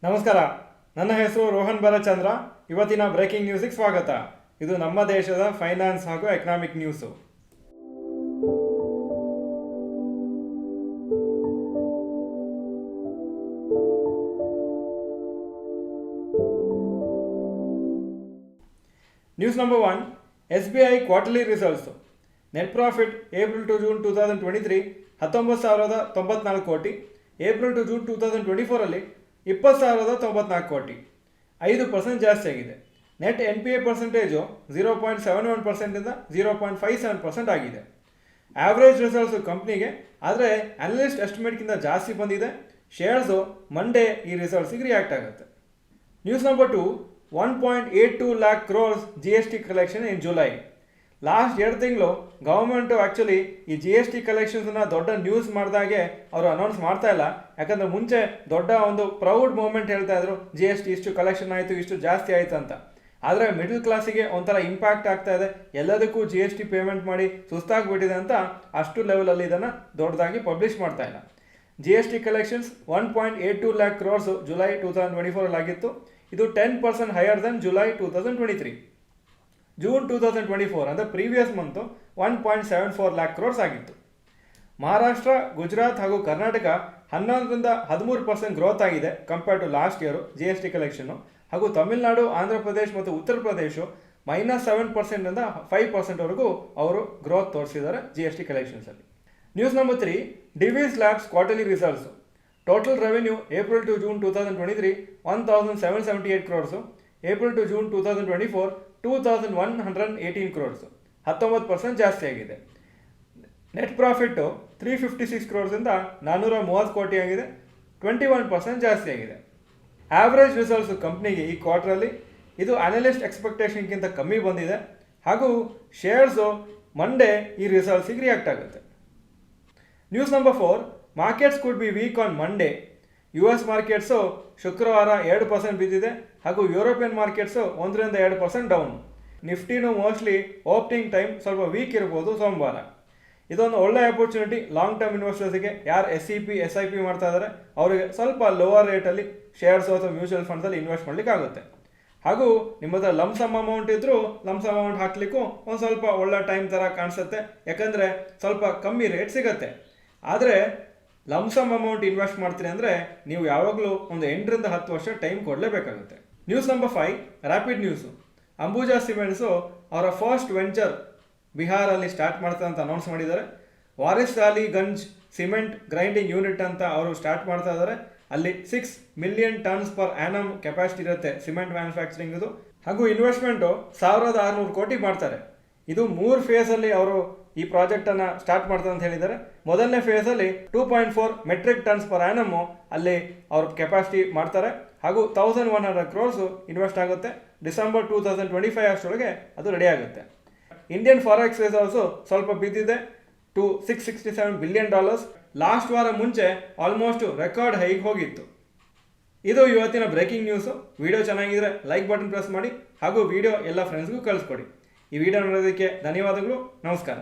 ನಮಸ್ಕಾರ. ನನ್ನ ಹೆಸರು ರೋಹನ್ ಬಾಲಚಂದ್ರ. ಇವತ್ತಿನ ಬ್ರೇಕಿಂಗ್ ನ್ಯೂಸಿಗೆ ಸ್ವಾಗತ. ಇದು ನಮ್ಮ ದೇಶದ ಫೈನಾನ್ಸ್ ಹಾಗೂ economic news. News number 1, SBI quarterly results. Net profit April to June 2023 19,094 ಕೋಟಿ. ಏಪ್ರಿಲ್ ಟು ಜೂನ್ 2024 20,094 ಕೋಟಿ, 5% ಜಾಸ್ತಿ ಆಗಿದೆ. ನೆಟ್ NPA ಪರ್ಸೆಂಟೇಜು 0.71% 0.57% ಆಗಿದೆ. ಆವ್ರೇಜ್ ರಿಸಲ್ಟ್ಸು ಕಂಪ್ನಿಗೆ, ಆದರೆ ಅನಲಿಸ್ಟ್ ಎಸ್ಟಿಮೇಟ್ಗಿಂತ ಜಾಸ್ತಿ ಬಂದಿದೆ. ಶೇರ್ಸು ಮಂಡೇ ಈ ರಿಸಲ್ಟ್ಸಿಗೆ ರಿಯಾಕ್ಟ್ ಆಗುತ್ತೆ. News number 2, 1.82 lakh crores GST collection in July. Last 2 ತಿಂಗಳು ಗೌರ್ಮೆಂಟು ಆ್ಯಕ್ಚುಲಿ ಈ GST ಕಲೆಕ್ಷನ್ಸನ್ನ ದೊಡ್ಡ ನ್ಯೂಸ್ ಮಾಡಿದಾಗೆ ಅವರು ಅನೌನ್ಸ್ ಮಾಡ್ತಾ ಇಲ್ಲ. ಯಾಕಂದರೆ ಮುಂಚೆ ದೊಡ್ಡ ಒಂದು ಪ್ರೌಡ್ ಮೂಮೆಂಟ್ ಹೇಳ್ತಾ ಇದ್ರು, GST ಇಷ್ಟು ಕಲೆಕ್ಷನ್ ಆಯಿತು, ಇಷ್ಟು ಜಾಸ್ತಿ ಆಯಿತು ಅಂತ. ಆದರೆ ಮಿಡಲ್ ಕ್ಲಾಸಿಗೆ ಒಂಥರ ಇಂಪ್ಯಾಕ್ಟ್ ಆಗ್ತಾ ಇದೆ. ಎಲ್ಲದಕ್ಕೂ GST ಪೇಮೆಂಟ್ ಮಾಡಿ ಸುಸ್ತಾಗಿಬಿಟ್ಟಿದೆ ಅಂತ ಅಷ್ಟು ಲೆವೆಲಲ್ಲಿ ಇದನ್ನು ದೊಡ್ಡದಾಗಿ ಪಬ್ಲಿಷ್ ಮಾಡ್ತಾ ಇಲ್ಲ. GST collections 1.82 lakh crores July 2024 ಆಗಿತ್ತು. ಇದು 10% ಹೈಯರ್ ದೆನ್ ಜುಲೈ 2023. ಜೂನ್ 2024 ಅಂದರೆ ಪ್ರೀವಿಯಸ್ ಮಂತು 1.74 lakh crores ಆಗಿತ್ತು. ಮಹಾರಾಷ್ಟ್ರ, ಗುಜರಾತ್ ಹಾಗೂ ಕರ್ನಾಟಕ 11ರಿಂದ 13% ಗ್ರೋತ್ ಆಗಿದೆ compare to last year GST collection. ಹಾಗೂ ತಮಿಳುನಾಡು, ಆಂಧ್ರ ಪ್ರದೇಶ್ ಮತ್ತು ಉತ್ತರ ಪ್ರದೇಶ -7% 5%ವರೆಗೂ ಅವರು ಗ್ರೋತ್ ತೋರಿಸಿದ್ದಾರೆ GST ಕಲೆಕ್ಷನ್ಸಲ್ಲಿ. News number 3, Divi's labs quarterly results. Total revenue April to June 2023 1,778 crores. April to June 2024 2,118 crores, 19% ಜಾಸ್ತಿ ಆಗಿದೆ. ನೆಟ್ ಪ್ರಾಫಿಟ್ಟು 356 crores 430 ಕೋಟಿ ಆಗಿದೆ, 21% ಜಾಸ್ತಿ ಆಗಿದೆ. ಆವ್ರೇಜ್ ರಿಸಲ್ಟ್ಸು ಕಂಪ್ನಿಗೆ ಈ ಕ್ವಾರ್ಟ್ರಲ್ಲಿ ಇದು ಅನಲಿಸ್ಟ್ ಎಕ್ಸ್ಪೆಕ್ಟೇಷನ್ಗಿಂತ ಕಮ್ಮಿ ಬಂದಿದೆ. ಹಾಗೂ ಶೇರ್ಸು ಮಂಡೇ ಈ ರಿಸಲ್ಟ್ಸಿಗೆ ರಿಯಾಕ್ಟ್ ಆಗುತ್ತೆ. News number 4, markets could be weak on Monday. US markets ಶುಕ್ರವಾರ 2% ಬಿದ್ದಿದೆ. ಹಾಗೂ ಯುರೋಪಿಯನ್ ಮಾರ್ಕೆಟ್ಸು 1ರಿಂದ 2% ಡೌನ್. ನಿಫ್ಟಿನೂ ಮೋಸ್ಟ್ಲಿ ಓಪನಿಂಗ್ ಟೈಮ್ ಸ್ವಲ್ಪ ವೀಕ್ ಇರ್ಬೋದು ಸೋಮವಾರ. ಇದೊಂದು ಒಳ್ಳೆ ಆಪರ್ಚುನಿಟಿ ಲಾಂಗ್ ಟರ್ಮ್ ಇನ್ವೆಸ್ಟರ್ಸ್ಗೆ. ಯಾರು SEP SIP ಮಾಡ್ತಾ ಇದ್ದಾರೆ ಅವರಿಗೆ ಸ್ವಲ್ಪ ಲೋವರ್ ರೇಟಲ್ಲಿ ಶೇರ್ಸ್ ಅಥವಾ ಮ್ಯೂಚುವಲ್ ಫಂಡ್ಸಲ್ಲಿ ಇನ್ವೆಸ್ಟ್ ಮಾಡಲಿಕ್ಕೆ ಆಗುತ್ತೆ. ಹಾಗೂ ನಿಮ್ಮ ಹತ್ರ ಲಮ್ಸಮ್ ಅಮೌಂಟ್ ಇದ್ದರೂ ಲಮ್ಸಮ್ ಅಮೌಂಟ್ ಹಾಕಲಿಕ್ಕೂ ಒಂದು ಸ್ವಲ್ಪ ಒಳ್ಳೆ ಟೈಮ್ ಥರ ಕಾಣಿಸುತ್ತೆ. ಯಾಕಂದರೆ ಸ್ವಲ್ಪ ಕಮ್ಮಿ ರೇಟ್ ಸಿಗುತ್ತೆ. ಆದರೆ ಲಮ್ಸಮ್ ಅಮೌಂಟ್ ಇನ್ವೆಸ್ಟ್ ಮಾಡ್ತೀರಿ ಅಂದರೆ ನೀವು ಯಾವಾಗಲೂ ಒಂದು 8ರಿಂದ 10 ವರ್ಷ ಟೈಮ್ ಕೊಡಲೇಬೇಕಾಗುತ್ತೆ. News number 5, rapid news. Ambuja cements ಅವರ ಫಸ್ಟ್ ವೆಂಚರ್ ಬಿಹಾರಲ್ಲಿ ಸ್ಟಾರ್ಟ್ ಮಾಡ್ತಾರೆ ಅಂತ ಅನೌನ್ಸ್ ಮಾಡಿದ್ದಾರೆ. ವಾರಿಸ್ದಾಲಿಗಂಜ್ ಸಿಮೆಂಟ್ ಗ್ರೈಂಡಿಂಗ್ ಯೂನಿಟ್ ಅಂತ ಅವರು ಸ್ಟಾರ್ಟ್ ಮಾಡ್ತಾ ಇದ್ದಾರೆ. ಅಲ್ಲಿ 6 million tons per annum capacity ಇರುತ್ತೆ ಸಿಮೆಂಟ್ ಮ್ಯಾನುಫ್ಯಾಕ್ಚರಿಂಗ್ದು. ಹಾಗೂ ಇನ್ವೆಸ್ಟ್ಮೆಂಟು 1,600 ಕೋಟಿ ಮಾಡ್ತಾರೆ. ಇದು 3 ಫೇಸಲ್ಲಿ ಅವರು ಈ ಪ್ರಾಜೆಕ್ಟನ್ನು ಸ್ಟಾರ್ಟ್ ಮಾಡ್ತಾರೆ ಅಂತ ಹೇಳಿದ್ದಾರೆ. ಮೊದಲನೇ ಫೇಸಲ್ಲಿ 2.4 metric tons per annum ಅಲ್ಲಿ ಅವ್ರ ಕೆಪಾಸಿಟಿ ಮಾಡ್ತಾರೆ. ಹಾಗೂ 1,100 crores ಇನ್ವೆಸ್ಟ್ ಆಗುತ್ತೆ. ಡಿಸೆಂಬರ್ 2025 ಅಷ್ಟರೊಳಗೆ ಅದು ರೆಡಿ ಆಗುತ್ತೆ. ಇಂಡಿಯನ್ ಫಾರೆಕ್ಸ್ ರಿಸರ್ವ್ಸು ಸ್ವಲ್ಪ ಬಿದ್ದಿದೆ ಟು $667 billion. ಲಾಸ್ಟ್ ವಾರ ಮುಂಚೆ ಆಲ್ಮೋಸ್ಟ್ ರೆಕಾರ್ಡ್ ಹೈಗೆ ಹೋಗಿತ್ತು. ಇದು ಇವತ್ತಿನ ಬ್ರೇಕಿಂಗ್ ನ್ಯೂಸು. ವಿಡಿಯೋ ಚೆನ್ನಾಗಿದ್ರೆ ಲೈಕ್ ಬಟನ್ ಪ್ರೆಸ್ ಮಾಡಿ ಹಾಗೂ ವಿಡಿಯೋ ಎಲ್ಲ ಫ್ರೆಂಡ್ಸ್ಗೂ ಕಳಿಸ್ಕೊಡಿ. ಈ ವಿಡಿಯೋ ನೋಡೋದಕ್ಕೆ ಧನ್ಯವಾದಗಳು. ನಮಸ್ಕಾರ.